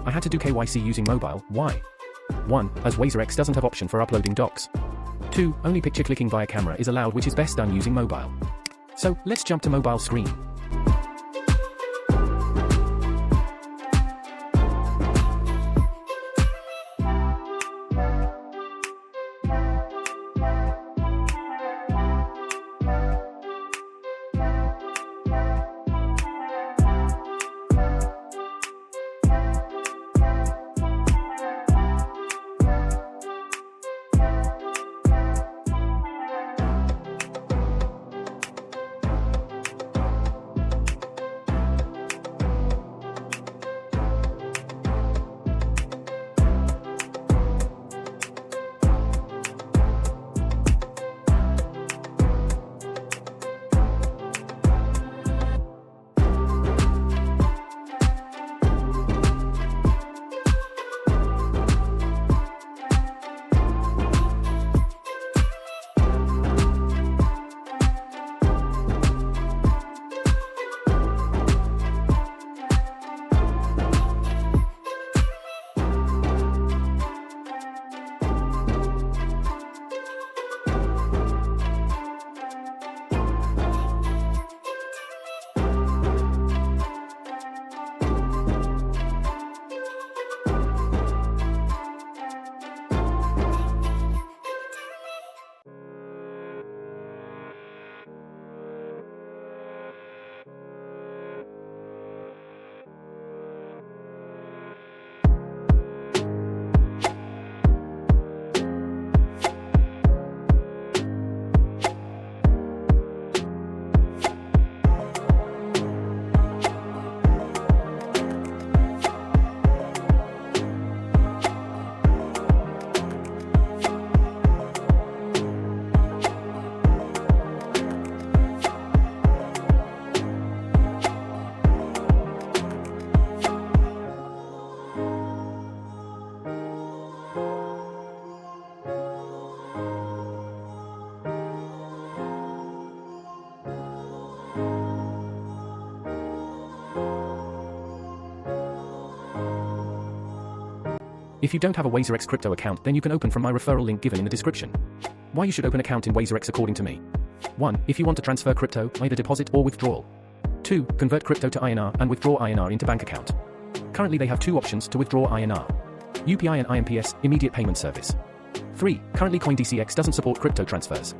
I had to do KYC using mobile. Why? 1. As WazirX doesn't have option for uploading docs. 2. Only picture clicking via camera is allowed, which is best done using mobile. So, let's jump to mobile screen. If you don't have a WazirX crypto account, then you can open from my referral link given in the description. Why you should open account in WazirX according to me. 1. If you want to transfer crypto, either deposit or withdrawal. 2. Convert crypto to INR and withdraw INR into bank account. Currently they have 2 options to withdraw INR. UPI and IMPS, immediate payment service. 3. Currently CoinDCX doesn't support crypto transfers.